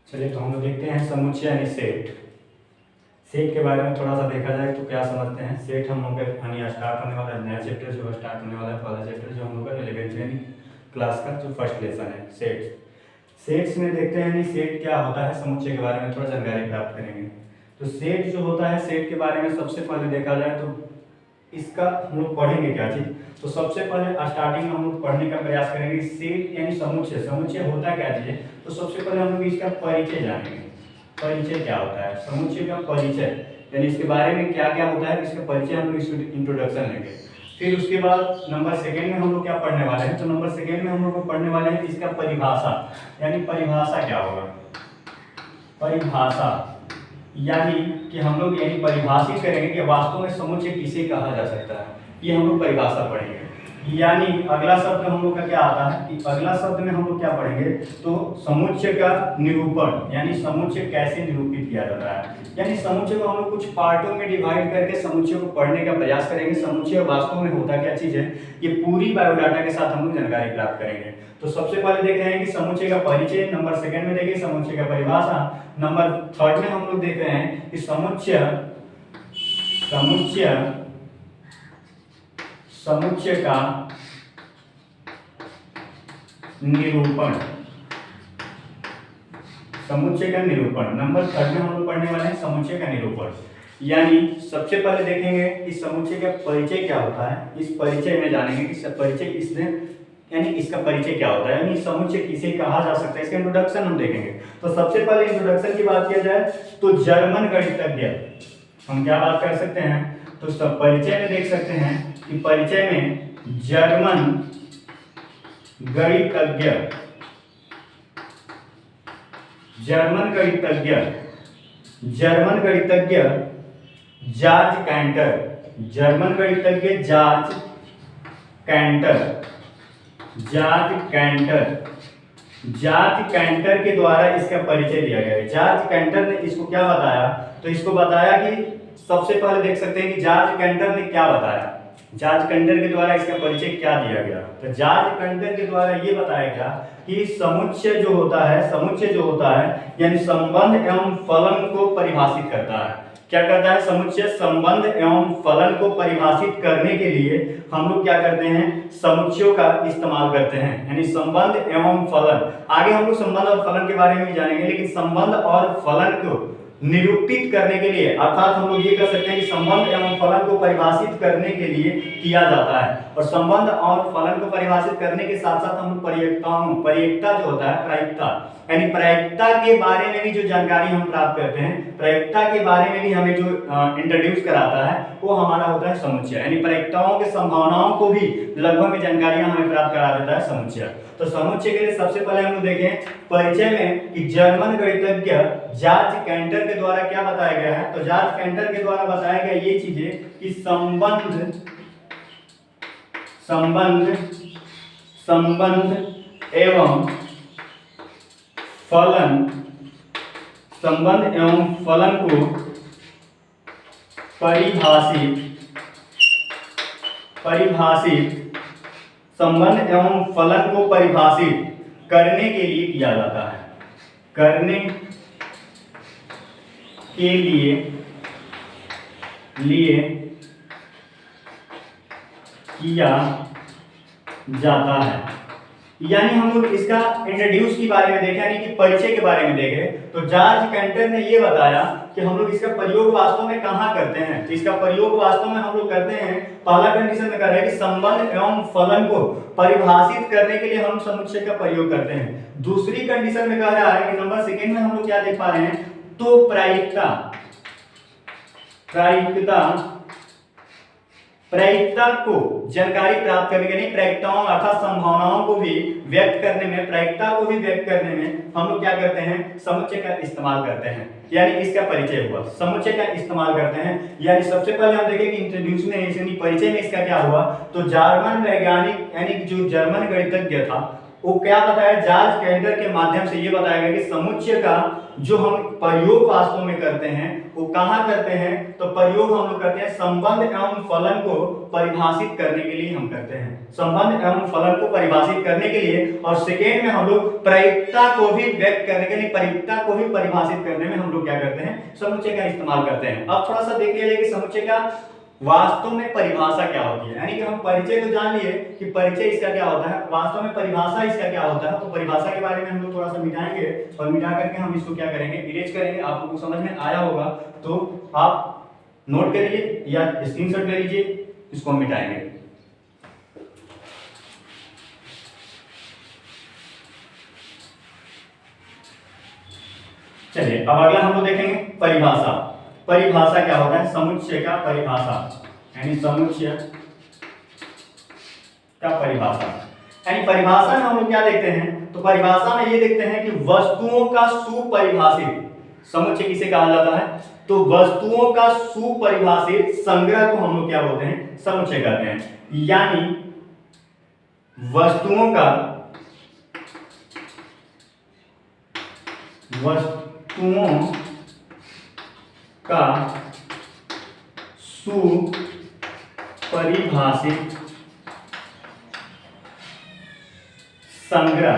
चलिए तो हम लोग देखते हैं समुच्चय यानी सेट। सेट के बारे में थोड़ा सा देखा जाए तो क्या समझते हैं। सेट हम लोग यानी स्टार्ट होने वाला है नया चैप्टर जो स्टार्ट होने वाला है, पहला चैप्टर जो हम लोग का 11th यानी क्लास का जो फर्स्ट लेसन है सेट। सेट्स में देखते हैं यानी सेट क्या होता है, समुच्चय के बारे में थोड़ा जानकारी प्राप्त करेंगे। तो सेट जो होता है, सेट के बारे में सबसे पहले देखा जाए तो इसका हम लोग पढ़ेंगे क्या चीज। तो सबसे पहले स्टार्टिंग में हम लोग पढ़ने का प्रयास करेंगे सेट यानी समुच्चय। समुच्चय होता क्या चीज है, तो सबसे पहले हम लोग इसका परिचय जानेंगे। परिचय क्या होता है, समुच्चय का परिचय यानी इसके बारे में क्या क्या होता है, इसका परिचय हम लोग इसको इंट्रोडक्शन लेंगे। फिर उसके बाद नंबर सेकेंड में हम लोग क्या पढ़ने वाले हैं, तो नंबर सेकेंड में हम लोग को पढ़ने वाले हैं इसका परिभाषा। यानी परिभाषा क्या होगा, परिभाषा यानी कि हम लोग यानी परिभाषित करेंगे कि वास्तव में समुच्चय किसे कहा जा सकता है, ये हम लोग परिभाषा पढ़ेंगे। यानी अगला शब्द हम लोग का क्या आता है कि अगला शब्द में हम लोग क्या पढ़ेंगे, तो समुच्चय का निरूपण यानी समुच्चय कैसे निरूपित किया जाता है। यानी समुच्चय को हम लोग कुछ पार्टों में डिवाइड करके समुच्चय को पढ़ने का प्रयास करेंगे। समुच्चय वास्तव में होता क्या चीज है, ये पूरी बायोडाटा के साथ हम लोग जानकारी प्राप्त करेंगे। तो सबसे पहले देख रहे हैं कि समुच्चय का परिचय, नंबर सेकंड में देखेंगे समुच्चय का परिभाषा, नंबर थर्ड में हम लोग देख रहे हैं कि समुच्चय का निरूपण। समुच्चय का निरूपण नंबर थर्ड में हम लोग पढ़ने वाले हैं समुच्चय का निरूपण। यानी सबसे पहले देखेंगे कि समुच्चय का परिचय क्या होता है। इस परिचय में जानेंगे कि परिचय इसने यानी इसका परिचय क्या होता है, यानी समुच्चय किसे कहा जा सकता है, इसका इंट्रोडक्शन हम देखेंगे। तो सबसे पहले इंट्रोडक्शन की बात किया जाए तो जर्मन गणितज्ञ हम क्या बात कर सकते हैं, तो सब परिचय में देख सकते हैं कि परिचय में जर्मन गणितज्ञ जॉर्ज कैंटर, जर्मन गणितज्ञ जॉर्ज कैंटर के द्वारा इसका परिचय दिया गया है। जॉर्ज कैंटर ने इसको क्या बताया, तो इसको बताया कि सबसे पहले देख सकते हैं कि जॉर्ज कैंटर ने क्या बताया, जॉर्ज कैंटर के द्वारा इसका परिचय क्या दिया गया। तो जॉर्ज कैंटर के द्वारा ये बताया गया कि समुच्चय जो होता है यानी संबंध एवं फलन को परिभाषित करता है। क्या करता है, समुच्चय संबंध एवं फलन को परिभाषित करने के लिए हम लोग क्या करते हैं, समुच्चयों का इस्तेमाल करते हैं। यानी संबंध एवं फलन, आगे हम लोग संबंध और फलन के बारे में भी जानेंगे, लेकिन संबंध और फलन को निरूपित करने के लिए अर्थात हम लोग ये कर सकते हैं कि संबंध एवं फलन को परिभाषित करने के लिए किया जाता है। और संबंध और फलन को परिभाषित करने के साथ साथ हम प्रायिकता जो होता है, प्रायिकता यानी प्रायिकता के बारे में भी जो जानकारी हम प्राप्त करते हैं, प्रायिकता के बारे में भी हमें जो इंट्रोड्यूस कराता है वो हमारा होता है समुच्चय। यानी प्रायिकताओं के संभावनाओं को भी लगभग जानकारियां हमें प्राप्त करा देता है समुच्चय। तो समुच्चय के लिए सबसे पहले हम लोग देखें परिचय में कि जर्मन गणितज्ञ जॉर्ज कैंटर के द्वारा क्या बताया गया है। तो जॉर्ज कैंटर के द्वारा बताया गया ये चीजें कि संबंध एवं फलन को परिभाषित संबंध एवं फलन को परिभाषित करने के लिए किया जाता है, करने के लिए किया जाता है। यानी हम लोग इसका इंट्रोड्यूस के बारे में देखें, यानी कि परिचय के बारे में देखें, तो जॉर्ज कैंटर ने ये बताया कि हम लोग इसका प्रयोग वास्तव में कहाँ करते हैं। तो इसका प्रयोग वास्तव में हम लोग करते हैं, पहला कंडीशन में कर रहे हैं कि संबंध एवं फलन को परिभाषित करने के लिए हम समुच्चय का प्रयोग करते हैं। दूसरी कंडीशन में कह रहा है कि नंबर सेकेंड में हम लोग क्या देख पा रहे हैं, तो प्रायिकता को जानकारी प्राप्त करने के लिए प्रायिकताओं अर्थात संभावनाओं को भी व्यक्त करने में, प्रायिकता को भी व्यक्त करने में हम लोग क्या करते हैं, समुच्चय का इस्तेमाल करते हैं। यानी इसका परिचय हुआ, समुच्चय का इस्तेमाल करते हैं। यानी सबसे पहले हम देखें कि इंट्रोड्यूस में यानी परिचय में इसका क्या हुआ, तो जर्मन वैज्ञानिक यानी जो जर्मन गणितज्ञ था वो क्या बताया, जॉर्ज कैंटर के माध्यम से ये बताया गया कि समुच्चय का जो हम प्रयोग वास्तव में करते हैं वो कहाँ करते हैं, तो प्रयोग हम लोग करते हैं संबंध एवं फलन को परिभाषित करने के लिए हम करते हैं, संबंध एवं फलन को परिभाषित करने के लिए। और सेकेंड में हम लोग प्रायिकता को भी व्यक्त करने के लिए, प्रायिकता को भी परिभाषित करने में हम लोग क्या करते हैं, समुच्चय का इस्तेमाल करते हैं। अब थोड़ा सा देख लिया जाए कि समुच्चय का वास्तव में परिभाषा क्या होती है, यानी कि हम परिचय तो जान लिए कि परिचय इसका क्या होता है, वास्तव में परिभाषा इसका क्या होता है। तो परिभाषा के बारे में हम लोग थोड़ा सा मिटाएंगे और मिटा करके हम इसको क्या करेंगे, इरेज करेंगे। आप लोगों को समझ में आया होगा तो आप नोट करिए या स्क्रीनशॉट ले लीजिए, इसको हम मिटाएंगे। चलिए अब अगला हम लोग देखेंगे परिभाषा। परिभाषा क्या होता है, समुच्चय का परिभाषा, यानी समुच्चय का परिभाषा। यानी परिभाषा में हम लोग क्या देखते हैं, तो परिभाषा में ये देखते हैं कि वस्तुओं का सुपरिभाषित समुच्चय किसे कहा जाता है, तो वस्तुओं का सुपरिभाषित संग्रह को हम लोग क्या बोलते हैं, समुच्चय कहते हैं। यानी वस्तुओं का सुपरिभाषित संग्रह,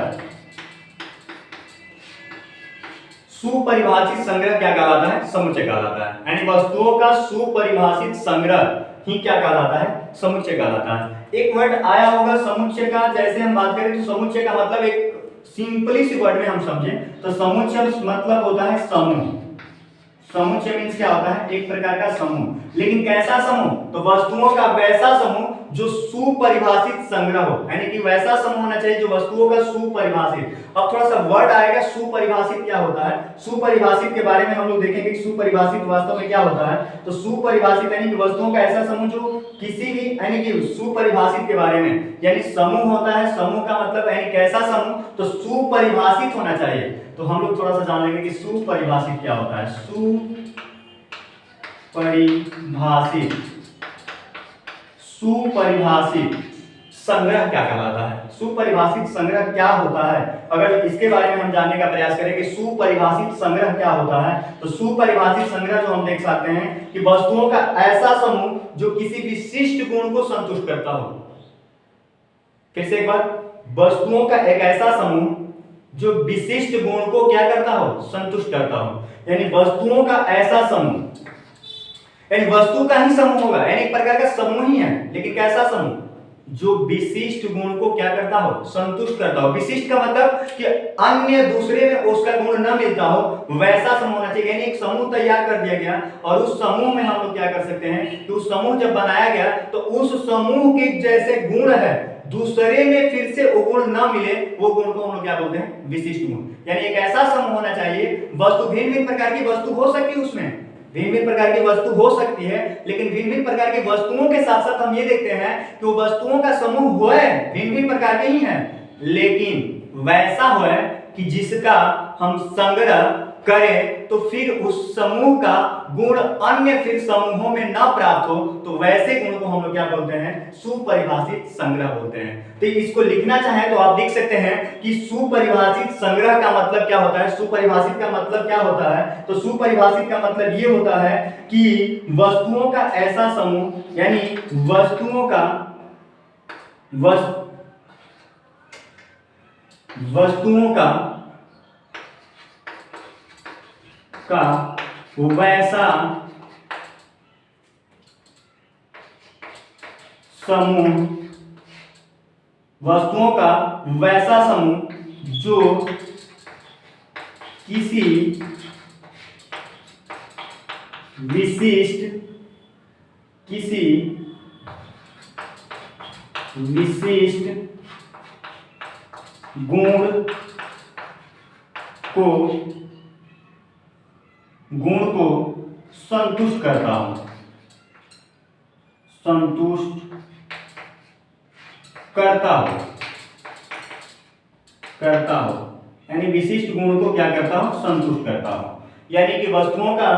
सुपरिभाषित संग्रह क्या कहलाता है, समुच्चय कहलाता है। यानी वस्तुओं का सुपरिभाषित संग्रह ही क्या कहलाता है, समुच्चय कहलाता है। एक वर्ड आया होगा समुच्चय का, जैसे हम बात करें तो समुच्चय का मतलब एक सिंपली सी वर्ड में हम समझें तो समुच्चय मतलब होता है समूह। समुच्चय मीन्स क्या होता है, एक प्रकार का समूह। लेकिन कैसा समूह, तो वस्तुओं का वैसा समूह जो सुपरिभाषित संग्रह हो, यानी कि वैसा समूह होना चाहिए जो वस्तुओं का सुपरिभाषित। अब थोड़ा सा वर्ड आएगा सुपरिभाषित क्या होता है, सुपरिभाषित के बारे में हम लोग देखेंगे कि सुपरिभाषित वास्तव में क्या होता है। तो सुपरिभाषित यानी कि वस्तुओं का ऐसा समूह जो किसी भी, यानी कि सुपरिभाषित के बारे में, यानी समूह होता है, समूह का मतलब यानी कैसा समूह, तो सुपरिभाषित होना चाहिए। तो हम लोग थोड़ा सा जान लेंगे कि सुपरिभाषित क्या होता है। सुपरिभाषित संग्रह क्या कहलाता है, सुपरिभाषित संग्रह क्या होता है। अगर इसके बारे में हम जानने का प्रयास करें कि सुपरिभाषित संग्रह क्या होता है, तो सुपरिभाषित संग्रह जो हम देख सकते हैं कि वस्तुओं का ऐसा समूह जो किसी विशिष्ट गुण को संतुष्ट करता हो। फिर से एक बार, वस्तुओं का एक ऐसा समूह जो विशिष्ट गुण को क्या करता हो, संतुष्ट करता हो। यानी वस्तुओं का ऐसा समूह, यानी वस्तु का ही समूह होगा, यानी एक प्रकार का समूह ही है, लेकिन कैसा समूह, जो विशिष्ट गुण को क्या करता हो, संतुष्ट करता हो। विशिष्ट का मतलब कि अन्य दूसरे में उसका गुण न मिलता हो, वैसा समूह होना चाहिए। यानी एक समूह तैयार कर दिया गया और उस समूह में हम लोग क्या कर सकते हैं कि उस समूह जब बनाया गया तो उस समूह के जैसे गुण है दूसरे में फिर से वो गुण ना मिले, वो गुण को हम लोग क्या बोलते हैं, विशिष्ट गुण। यानी एक ऐसा समूह होना चाहिए, वस्तु भिन्न भिन्न प्रकार की वस्तु हो सकती है, उसमें भिन्न भिन्न प्रकार की वस्तु हो सकती है, लेकिन भिन्न भिन्न प्रकार की वस्तुओं के साथ साथ हम ये देखते हैं कि वो वस्तुओं का समूह हो भिन्न भिन्न प्रकार के ही हैं, लेकिन वैसा हो कि जिसका हम संग्रह करें तो फिर उस समूह का गुण अन्य फिर समूहों में ना प्राप्त हो, तो वैसे गुण को हम लोग क्या बोलते हैं, सुपरिभाषित संग्रह बोलते हैं। तो इसको लिखना चाहें तो आप लिख सकते हैं कि सुपरिभाषित संग्रह का मतलब क्या होता है। सुपरिभाषित का मतलब क्या होता है, तो सुपरिभाषित का मतलब ये होता है कि वस्तुओं का ऐसा समूह, यानी वस्तुओं का वैसा समूह, वस्तुओं का वैसा समूह जो किसी विशिष्ट गुण को संतुष्ट करता हो, यानी विशिष्ट गुण को क्या करता हो, संतुष्ट करता हो। यानी कि वस्तुओं का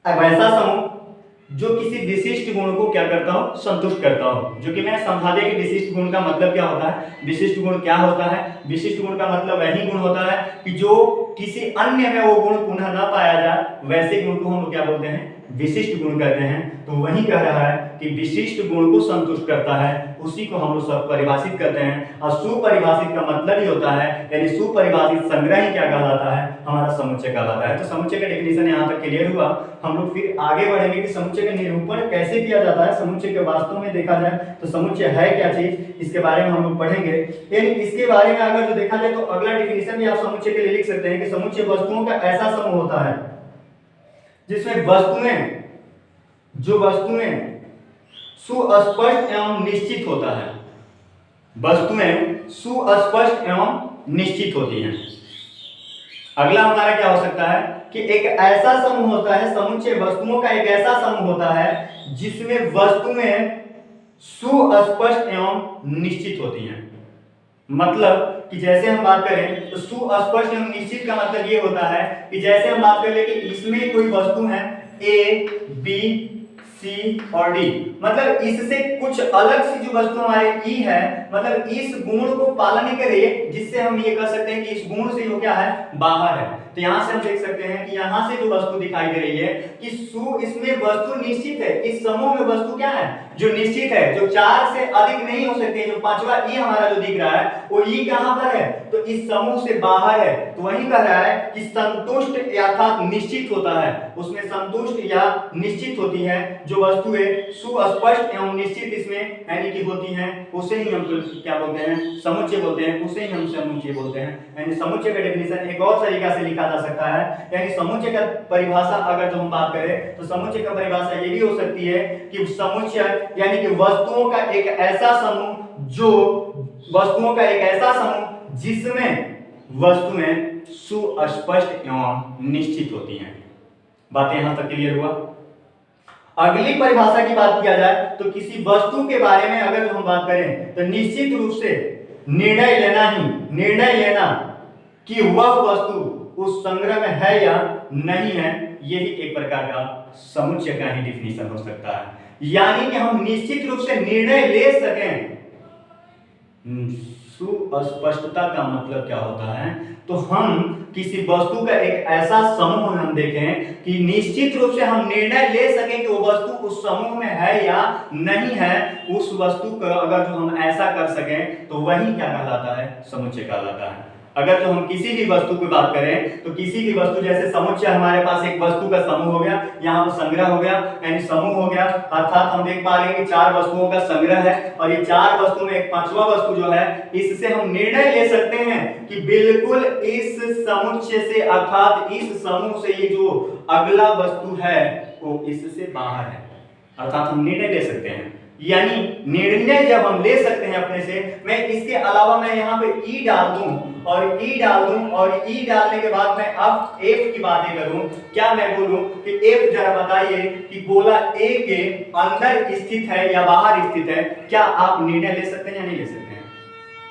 वैसा समूह जो किसी विशिष्ट गुण को क्या करता हूँ, संतुष्ट करता हूँ। जो कि मैं समझा दें कि विशिष्ट गुण का मतलब क्या होता है। विशिष्ट गुण क्या होता है? विशिष्ट गुण का मतलब वही गुण होता है कि जो किसी अन्य में वो गुण पुनः न पाया जाए, वैसे गुण को हम लोग क्या बोलते हैं, विशिष्ट गुण कहते हैं। तो वही कह रहा है कि विशिष्ट गुण को संतुष्ट करता है, उसी को हम लोग सब परिभाषित करते हैं। और सुपरिभाषित का मतलब ही होता है, यानी सुपरिभाषित संग्रह ही क्या कहलाता है, हमारा समुच्चय कहलाता है। तो समुच्चय का डेफिनेशन यहाँ तक क्लियर हुआ। हम लोग फिर आगे बढ़ेंगे कि समुच्चय का निरूपण कैसे किया जाता है, समुच्चय के वास्तव में देखा जाए तो समुच्चय है क्या चीज, इसके बारे में हम लोग पढ़ेंगे। यानी इसके बारे में अगर जो देखा जाए तो अगला डेफिनेशन भी आप समुच्चय के लिए लिख सकते हैं कि समुच्चय वस्तुओं का ऐसा समूह होता है जिसमें वस्तुएं सुस्पष्ट एवं निश्चित होता है। वस्तुएं सुस्पष्ट एवं निश्चित होती हैं। अगला हमारा क्या हो सकता है कि एक ऐसा समूह होता है, समुच्चय वस्तुओं का एक ऐसा समूह होता है जिसमें वस्तुएं सुस्पष्ट एवं निश्चित होती हैं। मतलब कि जैसे हम बात करें तो सुस्पष्ट एवं निश्चित का मतलब ये होता है कि जैसे हम बात करें कि इसमें कोई वस्तु है ए, बी, सी और डी, मतलब इससे कुछ अलग सी जो वस्तु हमारे ई है, मतलब इस गुण को पालन नहीं कर रही है, जिससे हम ये कह सकते हैं कि इस गुण से वो क्या है, बाहर है। तो यहाँ से हम देख सकते हैं कि यहाँ से जो वस्तु दिखाई दे रही है कि इसमें वस्तु निश्चित है, इस समूह में वस्तु क्या है, जो निश्चित है, जो 4 से अधिक नहीं हो सकती। जो पांचवा ई हमारा जो दिख रहा है वो ई कहां पर है, तो इस समूह से बाहर है। तो वही कह रहा है कि संतुष्ट अर्थात निश्चित होता है, उसमें संतुष्ट या निश्चित होती है जो वस्तुएं सुस्पष्ट एवं निश्चित इसमें यानी कि होती हैं, उसे ही हम क्या बोलते हैं, समुच्चय बोलते हैं, उसे ही हम समुच्चय बोलते हैं। यानी समुच्चय का डेफिनेशन एक और तरीका से लिखा जा सकता है। यानी समुच्चय का परिभाषा अगर जो हम बात करें तो समुच्चय का परिभाषा ये भी हो सकती है कि समुच्चय यानी कि वस्तुओं का एक ऐसा समूह जिसमें वस्तुएं सुस्पष्ट एवं निश्चित होती हैं। बातें यहां तक क्लियर हुआ। अगली परिभाषा की बात किया जाए तो किसी वस्तु के बारे में अगर हम बात करें तो निश्चित रूप से निर्णय लेना कि वह वस्तु उस संग्रह में है या नहीं है, ये भी एक प्रकार का समुच्चय का ही डिफिनेशन हो सकता है। यानी कि हम निश्चित रूप से निर्णय ले सकें। सुस्पष्टता का मतलब क्या होता है, तो हम किसी वस्तु का एक ऐसा समूह हम देखें कि निश्चित रूप से हम निर्णय ले सकें कि वो वस्तु उस समूह में है या नहीं है। उस वस्तु का अगर जो हम ऐसा कर सकें तो वही क्या कहलाता है, समुच्चय कहलाता है। अगर जो हम किसी भी वस्तु की बात करें तो किसी भी वस्तु जैसे समुच्चय हमारे पास एक वस्तु का समूह हो गया, यहाँ पर संग्रह हो गया यानी समूह हो गया, अर्थात हम देख पा रहे हैं कि 4 वस्तुओं का संग्रह है और ये 4 वस्तु में एक 5वां वस्तु जो है, इससे हम निर्णय ले सकते हैं कि बिल्कुल इस समुच्चय से अर्थात इस समूह से ये जो अगला वस्तु है वो इससे बाहर है, अर्थात हम निर्णय ले सकते हैं। यानी निर्णय जब हम ले सकते हैं अपने से, मैं इसके अलावा मैं यहाँ पे ई डाल दूं और ई डालने के बाद मैं अब एफ की बातें करूं, क्या मैं बोलूं कि एफ जरा बताइए कि गोला ए के अंदर स्थित है या बाहर स्थित है, क्या आप निर्णय ले सकते हैं या नहीं ले सकते हैं?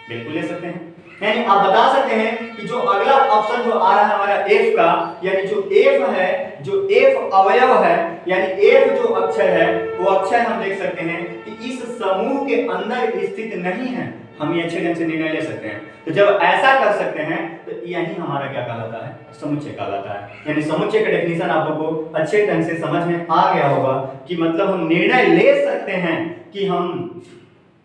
बिल्कुल ले सकते हैं। यानी आप बता सकते हैं कि जो अगला ऑप्शन जो आ रहा है हमारा एफ का, यानी जो एफ है, जो एफ अवयव है, यानी एफ जो अक्षर है वो अक्षर हम देख सकते हैं कि इस समूह के अंदर स्थित नहीं है। हम ये अच्छे ढंग से निर्णय ले सकते हैं। तो जब ऐसा कर सकते हैं तो यही हमारा क्या कहलाता है, समुच्चय कहलाता है। यानी समुच्चय का डेफिनेशन आप लोगों को अच्छे ढंग से समझ में आ गया होगा कि मतलब हम निर्णय ले सकते हैं कि हम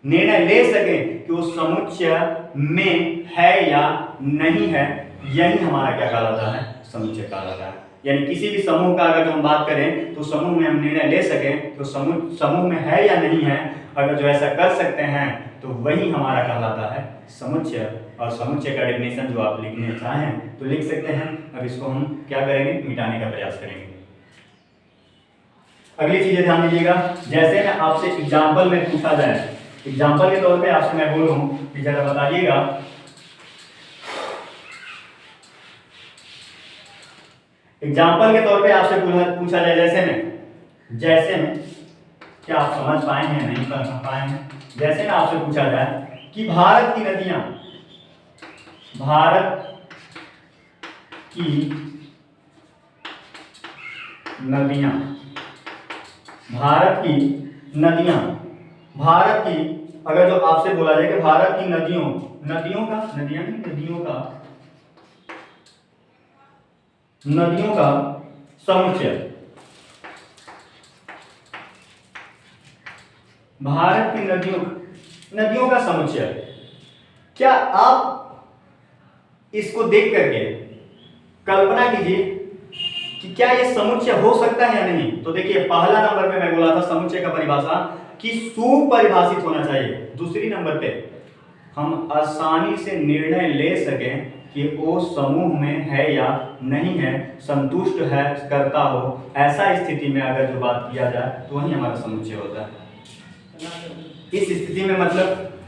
निर्णय ले सकें कि वो समुच्चय में है या नहीं है, यही हमारा क्या कहलाता है, समुच्चय कहलाता है। यानी किसी भी समूह का अगर हम बात करें तो समूह में हम निर्णय ले सकें तो समूह में है या नहीं है, अगर जो ऐसा कर सकते हैं तो वही हमारा कहलाता है समुच्चय। और समुच्चय का डेफिनेशन जो आप लिखने चाहें तो लिख सकते हैं। अब इसको हम क्या करेंगे, मिटाने का प्रयास करेंगे। अगली चीजें ध्यान दीजिएगा, जैसे मैं आपसे एग्जाम्पल में पूछा जाए, एग्जाम्पल के तौर पे आपसे मैं बोलूं कि जरा बताइएगा, एग्जाम्पल के तौर पे आपसे पूछा जाए जैसे में क्या आप समझ पाए हैं, नहीं समझ पाए हैं? जैसे में आपसे पूछा जाए कि भारत की नदियां भारत की नदियां, भारत की, अगर जो आपसे बोला जाए कि भारत की नदियों, नदियों का, नदियां नहीं, नदियों का समुच्चय, भारत की नदियों, नदियों का समुच्चय, क्या आप इसको देख करके कल्पना कीजिए कि क्या ये समुच्चय हो सकता है या नहीं। तो देखिए पहला नंबर पे मैं बोला था समुच्चय का परिभाषा कि सुपरिभाषित होना चाहिए। दूसरी नंबर पे हम आसानी से निर्णय ले सकें कि वो समूह में है या नहीं है, संतुष्ट है, करता हो, ऐसा स्थिति में अगर जो बात किया जाए तो वही हमारा समुच्चय होता है। इस स्थिति में मतलब